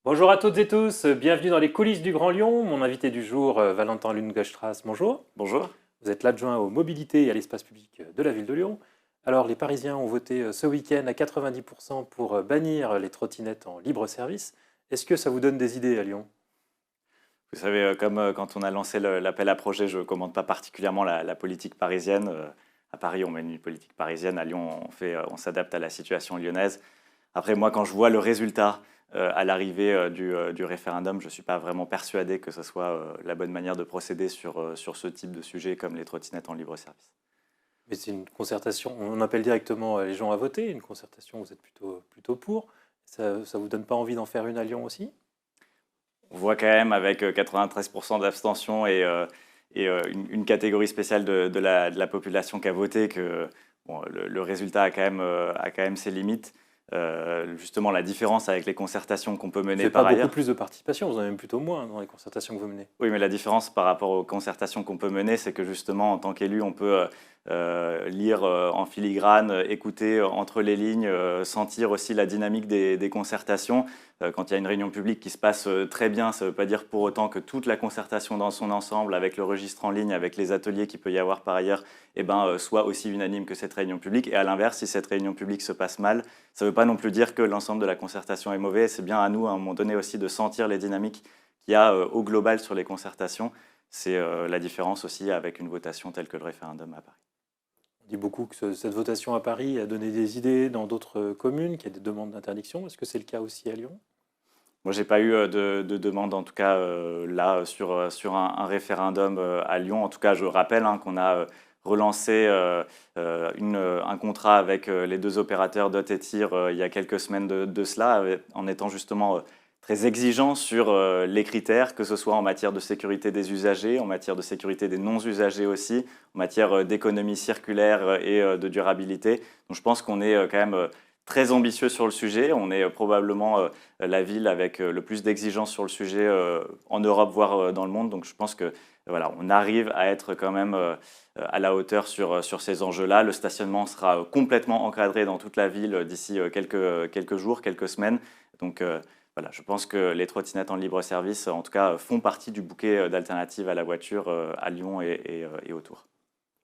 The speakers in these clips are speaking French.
Bonjour à toutes et tous, bienvenue dans les coulisses du Grand Lyon. Mon invité du jour, Valentin Lungastras, bonjour. Bonjour. Vous êtes l'adjoint aux mobilités et à l'espace public de la ville de Lyon. Alors, les Parisiens ont voté ce week-end à 90% pour bannir les trottinettes en libre service. Est-ce que ça vous donne des idées à Lyon? Vous savez, comme quand on a lancé l'appel à projet, je ne commente pas particulièrement la politique parisienne. À Paris, on mène une politique parisienne. À Lyon, on s'adapte à la situation lyonnaise. Après, moi, quand je vois le résultat à l'arrivée du référendum, je ne suis pas vraiment persuadé que ce soit la bonne manière de procéder sur ce type de sujet comme les trottinettes en libre service. Mais c'est une concertation, on appelle directement les gens à voter, une concertation, vous êtes plutôt pour. Ça ne vous donne pas envie d'en faire une à Lyon aussi? On voit quand même avec 93% d'abstention et une catégorie spéciale de la population qui a voté que bon, le résultat a quand même ses limites. Justement, la différence avec les concertations qu'on peut Vous mener n'avez pas par beaucoup ailleurs. plus de participation, vous en avez même plutôt moins dans les concertations que vous menez. Oui, mais la différence par rapport aux concertations qu'on peut mener, c'est que justement, en tant qu'élu, on peut lire en filigrane, écouter entre les lignes, sentir aussi la dynamique des concertations. Quand il y a une réunion publique qui se passe très bien, ça ne veut pas dire pour autant que toute la concertation dans son ensemble, avec le registre en ligne, avec les ateliers qu'il peut y avoir par ailleurs, eh ben, soit aussi unanime que cette réunion publique. Et à l'inverse, si cette réunion publique se passe mal, ça ne veut pas non plus dire que l'ensemble de la concertation est mauvais. C'est bien à nous, à un moment donné aussi, de sentir les dynamiques qu'il y a au global sur les concertations. C'est la différence aussi avec une votation telle que le référendum à Paris. On dit beaucoup que cette votation à Paris a donné des idées dans d'autres communes, qu'il y a des demandes d'interdiction. Est-ce que c'est le cas aussi à Lyon? Moi, j'ai pas eu de demande, en tout cas là, sur un référendum à Lyon. En tout cas, je rappelle qu'on a relancé un contrat avec les deux opérateurs Dot et Tir il y a quelques semaines de cela, en étant justement très exigeant sur les critères, que ce soit en matière de sécurité des usagers, en matière de sécurité des non-usagers aussi, en matière d'économie circulaire et de durabilité. Donc je pense qu'on est quand même très ambitieux sur le sujet. On est probablement la ville avec le plus d'exigences sur le sujet en Europe, voire dans le monde. Donc je pense que voilà, on arrive à être quand même à la hauteur sur ces enjeux-là. Le stationnement sera complètement encadré dans toute la ville d'ici quelques jours, quelques semaines. Donc voilà, je pense que les trottinettes en libre service, en tout cas, font partie du bouquet d'alternatives à la voiture à Lyon et autour.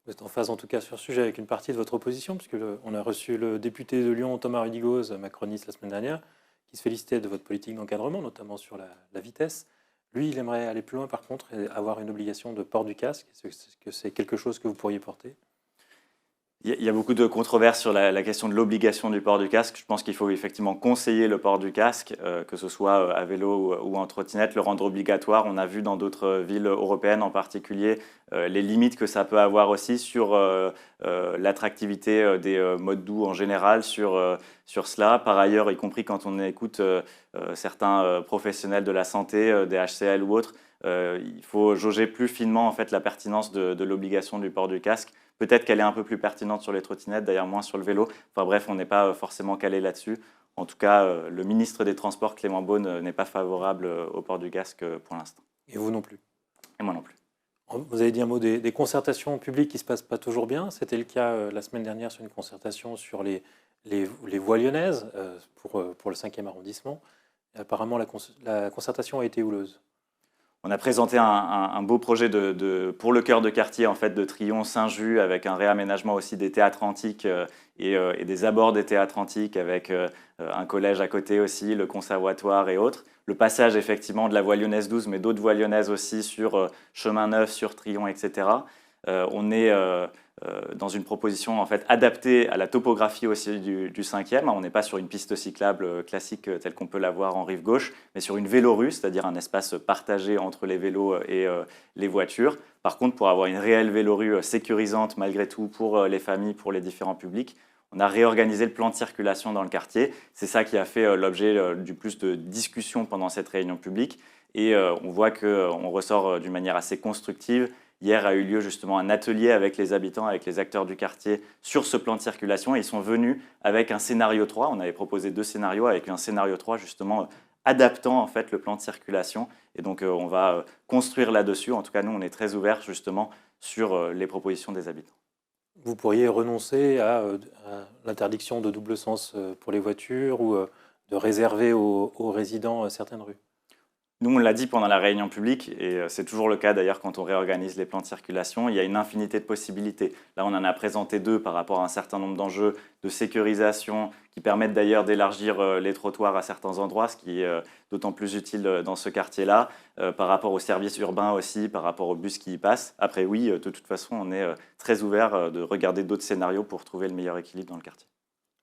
Vous êtes en phase en tout cas sur ce sujet avec une partie de votre opposition, puisque on a reçu le député de Lyon, Thomas Rudigoz, macroniste, la semaine dernière, qui se félicitait de votre politique d'encadrement, notamment sur la vitesse. Lui, il aimerait aller plus loin par contre et avoir une obligation de port du casque. Est-ce que c'est quelque chose que vous pourriez porter? Il y a beaucoup de controverses sur la question de l'obligation du port du casque. Je pense qu'il faut effectivement conseiller le port du casque, que ce soit à vélo ou en trottinette, le rendre obligatoire. On a vu dans d'autres villes européennes en particulier les limites que ça peut avoir aussi sur l'attractivité des modes doux en général, sur cela. Par ailleurs, y compris quand on écoute certains professionnels de la santé, des HCL ou autres, il faut jauger plus finement en fait, la pertinence de l'obligation du port du casque. Peut-être qu'elle est un peu plus pertinente sur les trottinettes, d'ailleurs moins sur le vélo. Enfin bref, on n'est pas forcément calé là-dessus. En tout cas, le ministre des Transports, Clément Beaune, n'est pas favorable au port du casque pour l'instant. Et vous non plus. Et moi non plus. Vous avez dit un mot des concertations publiques qui ne se passent pas toujours bien. C'était le cas la semaine dernière sur une concertation sur les voies lyonnaises pour le 5e arrondissement. Et apparemment, la concertation a été houleuse. On a présenté un beau projet pour le cœur de quartier en fait, de Trion, Saint-Just, avec un réaménagement aussi des théâtres antiques et des abords des théâtres antiques, avec un collège à côté aussi, le conservatoire et autres. Le passage effectivement de la voie lyonnaise 12, mais d'autres voies lyonnaises aussi sur Chemin Neuf, sur Trion, etc. On est dans une proposition en fait adaptée à la topographie aussi du 5e. On n'est pas sur une piste cyclable classique telle qu'on peut la voir en rive gauche, mais sur une vélorue, c'est-à-dire un espace partagé entre les vélos et les voitures. Par contre, pour avoir une réelle vélorue sécurisante malgré tout pour les familles, pour les différents publics, on a réorganisé le plan de circulation dans le quartier. C'est ça qui a fait l'objet du plus de discussions pendant cette réunion publique. Et on voit qu'on ressort d'une manière assez constructive. Hier a eu lieu justement un atelier avec les habitants, avec les acteurs du quartier sur ce plan de circulation. Et ils sont venus avec un scénario 3. On avait proposé 2 scénarios avec un scénario 3 justement adaptant en fait le plan de circulation. Et donc on va construire là-dessus. En tout cas, nous, on est très ouverts justement sur les propositions des habitants. Vous pourriez renoncer à l'interdiction de double sens pour les voitures ou réserver aux résidents certaines rues. Nous, on l'a dit pendant la réunion publique, et c'est toujours le cas d'ailleurs quand on réorganise les plans de circulation, il y a une infinité de possibilités. Là, on en a présenté 2 par rapport à un certain nombre d'enjeux de sécurisation qui permettent d'ailleurs d'élargir les trottoirs à certains endroits, ce qui est d'autant plus utile dans ce quartier-là, par rapport aux services urbains aussi, par rapport aux bus qui y passent. Après, oui, de toute façon, on est très ouvert de regarder d'autres scénarios pour trouver le meilleur équilibre dans le quartier.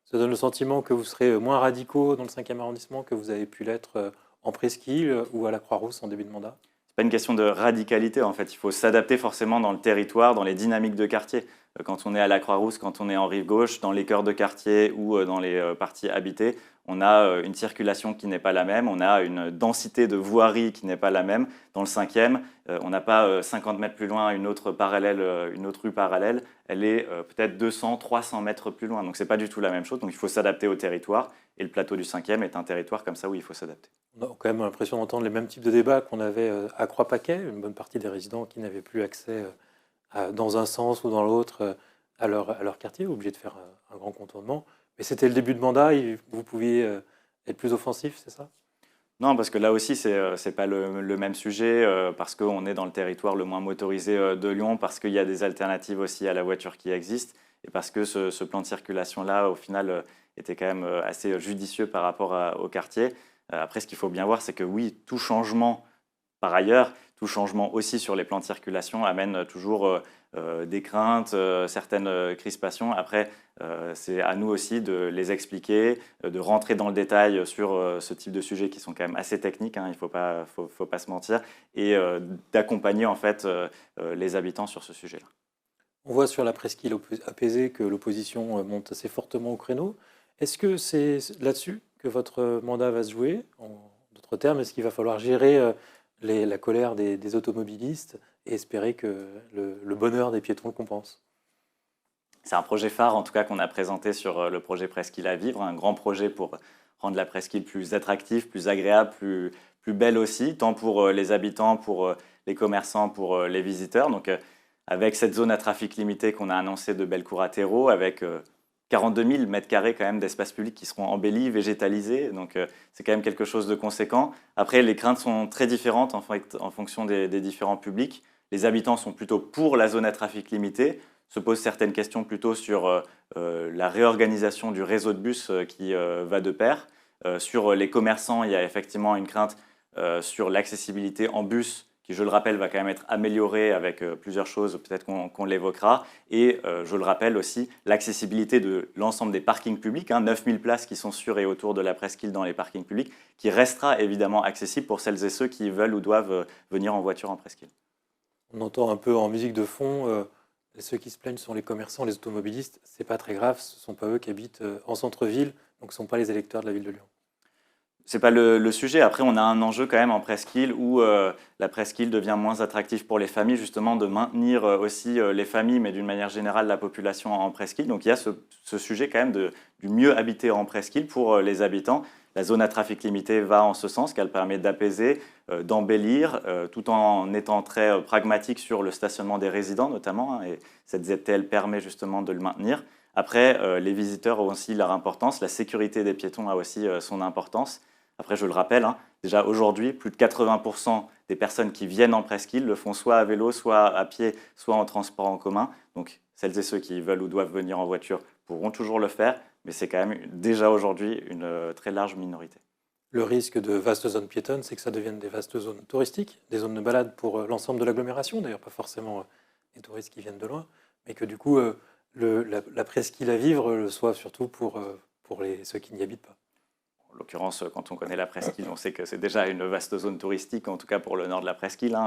Ça donne le sentiment que vous serez moins radicaux dans le 5e arrondissement que vous avez pu l'être en Presqu'île ou à la Croix-Rousse en début de mandat? C'est pas une question de radicalité en fait, il faut s'adapter forcément dans le territoire, dans les dynamiques de quartier. Quand on est à la Croix-Rousse, quand on est en rive gauche, dans les cœurs de quartier ou dans les parties habitées, on a une circulation qui n'est pas la même, on a une densité de voirie qui n'est pas la même. Dans le 5e, on n'a pas 50 mètres plus loin une autre rue parallèle, elle est peut-être 200, 300 mètres plus loin. Donc c'est pas du tout la même chose, donc il faut s'adapter au territoire. Et le plateau du 5e est un territoire comme ça où il faut s'adapter. On a quand même l'impression d'entendre les mêmes types de débats qu'on avait à Croix-Paquet, une bonne partie des résidents qui n'avaient plus accès dans un sens ou dans l'autre à leur quartier, obligés de faire un grand contournement. Mais c'était le début de mandat, vous pouviez être plus offensif, c'est ça? Non, parce que là aussi, c'est pas le même sujet, parce qu'on est dans le territoire le moins motorisé de Lyon, parce qu'il y a des alternatives aussi à la voiture qui existent, et parce que ce plan de circulation-là, au final, était quand même assez judicieux par rapport au quartier. Après, ce qu'il faut bien voir, c'est que oui, tout changement, par ailleurs, tout changement aussi sur les plans de circulation amène toujours des craintes, certaines crispations. Après, c'est à nous aussi de les expliquer, de rentrer dans le détail sur ce type de sujets qui sont quand même assez techniques, hein, il ne faut pas se mentir, et d'accompagner en fait les habitants sur ce sujet-là. On voit sur la presqu'île apaisée que l'opposition monte assez fortement au créneau. Est-ce que c'est là-dessus que votre mandat va se jouer? En d'autres termes, est-ce qu'il va falloir gérer la colère des automobilistes et espérer que le bonheur des piétons le compense? C'est un projet phare, en tout cas, qu'on a présenté sur le projet Presqu'île à vivre, un grand projet pour rendre la presqu'île plus attractive, plus agréable, plus belle aussi, tant pour les habitants, pour les commerçants, pour les visiteurs. Donc, avec cette zone à trafic limité qu'on a annoncée de Bellecour-Attero, avec 42 000 mètres carrés quand même d'espace public qui seront embellis, végétalisés. Donc, c'est quand même quelque chose de conséquent. Après, les craintes sont très différentes en fonction des différents publics. Les habitants sont plutôt pour la zone à trafic limité, se posent certaines questions plutôt sur la réorganisation du réseau de bus qui va de pair. Sur les commerçants, il y a effectivement une crainte sur l'accessibilité en bus, qui, je le rappelle, va quand même être améliorée avec plusieurs choses, peut-être qu'on l'évoquera. Et je le rappelle aussi, l'accessibilité de l'ensemble des parkings publics, 9000 places qui sont sur et autour de la presqu'île dans les parkings publics, qui restera évidemment accessible pour celles et ceux qui veulent ou doivent venir en voiture en presqu'île. On entend un peu en musique de fond, ceux qui se plaignent sont les commerçants, les automobilistes. C'est pas très grave, ce ne sont pas eux qui habitent en centre-ville, donc ce ne sont pas les électeurs de la ville de Lyon. C'est pas le sujet. Après, on a un enjeu quand même en presqu'île où la presqu'île devient moins attractive pour les familles, justement de maintenir aussi les familles, mais d'une manière générale la population en presqu'île. Donc il y a ce sujet quand même du mieux habiter en presqu'île pour les habitants. La zone à trafic limité va en ce sens, qu'elle permet d'apaiser, d'embellir, tout en étant très pragmatique sur le stationnement des résidents notamment. Et cette ZTL permet justement de le maintenir. Après, les visiteurs ont aussi leur importance, la sécurité des piétons a aussi son importance. Après, je le rappelle, déjà aujourd'hui, plus de 80% des personnes qui viennent en presqu'île le font soit à vélo, soit à pied, soit en transport en commun. Donc, celles et ceux qui veulent ou doivent venir en voiture pourront toujours le faire, mais c'est quand même déjà aujourd'hui une très large minorité. Le risque de vastes zones piétonnes, c'est que ça devienne des vastes zones touristiques, des zones de balade pour l'ensemble de l'agglomération, d'ailleurs pas forcément des touristes qui viennent de loin, mais que du coup, la presqu'île à vivre le soit surtout pour ceux qui n'y habitent pas. En l'occurrence, quand on connaît la presqu'île, on sait que c'est déjà une vaste zone touristique, en tout cas pour le nord de la presqu'île.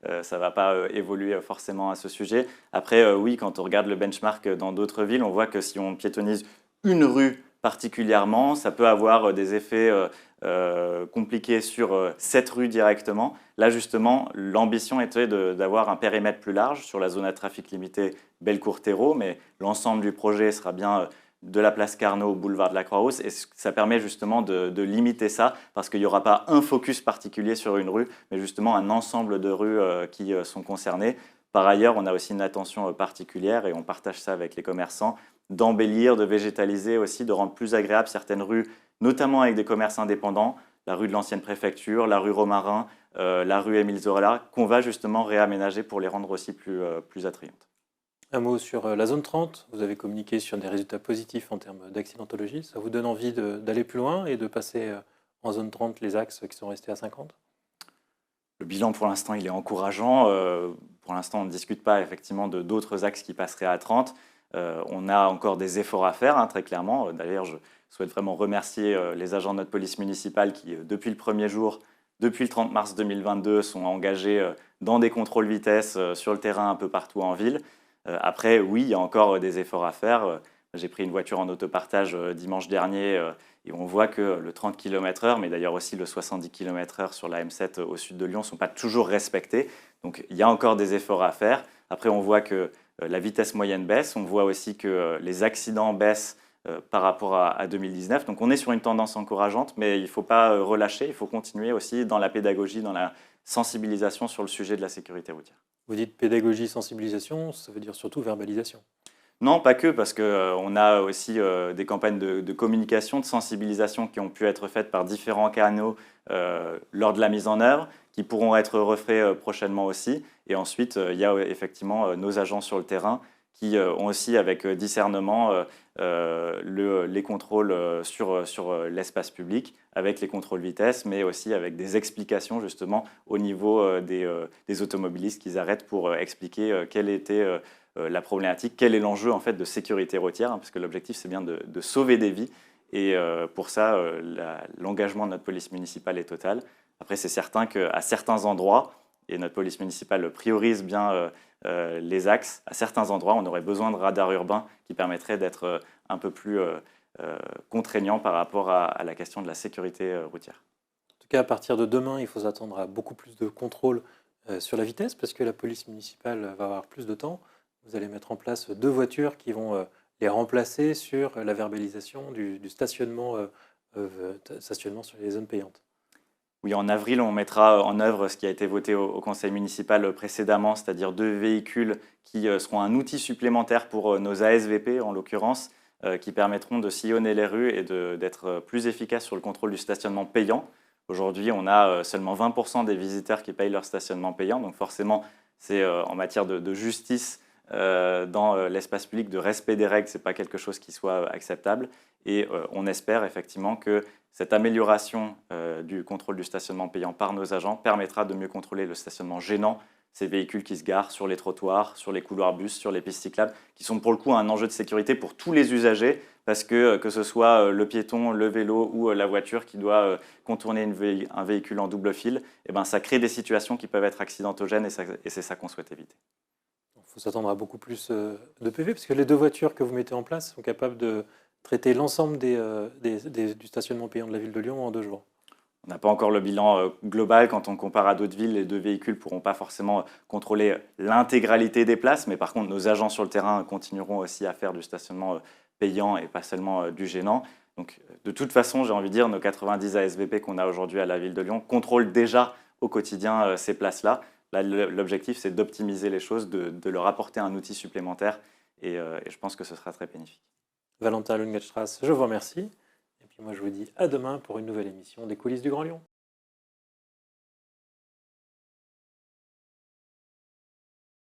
Ça ne va pas évoluer forcément à ce sujet. Après, oui, quand on regarde le benchmark dans d'autres villes, on voit que si on piétonise une rue particulièrement, ça peut avoir des effets compliqués sur cette rue directement. Là, justement, l'ambition était d'avoir un périmètre plus large sur la zone à trafic limité Bellecour-Attero, mais l'ensemble du projet sera bien de la place Carnot au boulevard de la Croix-Rousse, et ça permet justement de limiter ça, parce qu'il n'y aura pas un focus particulier sur une rue, mais justement un ensemble de rues qui sont concernées, Par ailleurs, on a aussi une attention particulière, et on partage ça avec les commerçants, d'embellir, de végétaliser aussi, de rendre plus agréable certaines rues, notamment avec des commerces indépendants, la rue de l'ancienne préfecture, la rue Romarin, la rue Émile Zola, qu'on va justement réaménager pour les rendre aussi plus attrayantes. Un mot sur la zone 30. Vous avez communiqué sur des résultats positifs en termes d'accidentologie. Ça vous donne envie d'aller plus loin et de passer en zone 30 les axes qui sont restés à 50? Le bilan, pour l'instant, il est encourageant. Pour l'instant, on ne discute pas effectivement de d'autres axes qui passeraient à 30. On a encore des efforts à faire, hein, très clairement. D'ailleurs, je souhaite vraiment remercier les agents de notre police municipale qui, depuis le premier jour, depuis le 30 mars 2022, sont engagés dans des contrôles vitesse sur le terrain un peu partout en ville. Après, oui, il y a encore des efforts à faire. J'ai pris une voiture en autopartage dimanche dernier et on voit que le 30 km/h, mais d'ailleurs aussi le 70 km/h sur la M7 au sud de Lyon, ne sont pas toujours respectés. Donc il y a encore des efforts à faire. Après, on voit que la vitesse moyenne baisse. On voit aussi que les accidents baissent par rapport à 2019. Donc on est sur une tendance encourageante, mais il ne faut pas relâcher. Il faut continuer aussi dans la pédagogie, dans la sensibilisation sur le sujet de la sécurité routière. Vous dites pédagogie, sensibilisation, ça veut dire surtout verbalisation. Non, pas que, parce qu'on a aussi des campagnes de communication, de sensibilisation qui ont pu être faites par différents canaux lors de la mise en œuvre, qui pourront être refaits prochainement aussi. Et ensuite, il y a effectivement nos agents sur le terrain qui ont aussi, avec discernement, les contrôles sur l'espace public, avec les contrôles vitesse, mais aussi avec des explications justement au niveau des automobilistes qu'ils arrêtent pour expliquer quelle était la problématique, quel est l'enjeu en fait de sécurité routière, hein, parce que l'objectif c'est bien de sauver des vies. Et pour ça, l'engagement de notre police municipale est total. Après, c'est certain qu'à certains endroits, et notre police municipale priorise bien les axes, à certains endroits, on aurait besoin de radars urbains qui permettraient d'être un peu plus contraignants par rapport à la question de la sécurité routière. En tout cas, à partir de demain, il faut s'attendre à beaucoup plus de contrôles sur la vitesse parce que la police municipale va avoir plus de temps. Vous allez mettre en place 2 voitures qui vont les remplacer sur la verbalisation du stationnement, stationnement sur les zones payantes. Oui, en avril, on mettra en œuvre ce qui a été voté au conseil municipal précédemment, c'est-à-dire 2 véhicules qui seront un outil supplémentaire pour nos ASVP, en l'occurrence, qui permettront de sillonner les rues et d'être plus efficaces sur le contrôle du stationnement payant. Aujourd'hui, on a seulement 20% des visiteurs qui payent leur stationnement payant, donc forcément, c'est en matière de justice dans l'espace public, de respect des règles, ce n'est pas quelque chose qui soit acceptable. Et on espère effectivement que cette amélioration du contrôle du stationnement payant par nos agents permettra de mieux contrôler le stationnement gênant, ces véhicules qui se garent sur les trottoirs, sur les couloirs bus, sur les pistes cyclables, qui sont pour le coup un enjeu de sécurité pour tous les usagers, parce que ce soit le piéton, le vélo ou la voiture qui doit contourner un véhicule en double fil, eh ben, ça crée des situations qui peuvent être accidentogènes et c'est ça qu'on souhaite éviter. Il faut s'attendre à beaucoup plus de PV parce que les 2 voitures que vous mettez en place sont capables de traiter l'ensemble du stationnement payant de la ville de Lyon en 2 jours. On n'a pas encore le bilan global. Quand on compare à d'autres villes, les 2 véhicules ne pourront pas forcément contrôler l'intégralité des places, mais par contre, nos agents sur le terrain continueront aussi à faire du stationnement payant et pas seulement du gênant. Donc, de toute façon, j'ai envie de dire, nos 90 ASVP qu'on a aujourd'hui à la ville de Lyon contrôlent déjà au quotidien ces places-là. Là, l'objectif, c'est d'optimiser les choses, de leur apporter un outil supplémentaire et je pense que ce sera très bénéfique. Valentin Lungatstrass, je vous remercie. Et puis moi, je vous dis à demain pour une nouvelle émission des coulisses du Grand Lyon.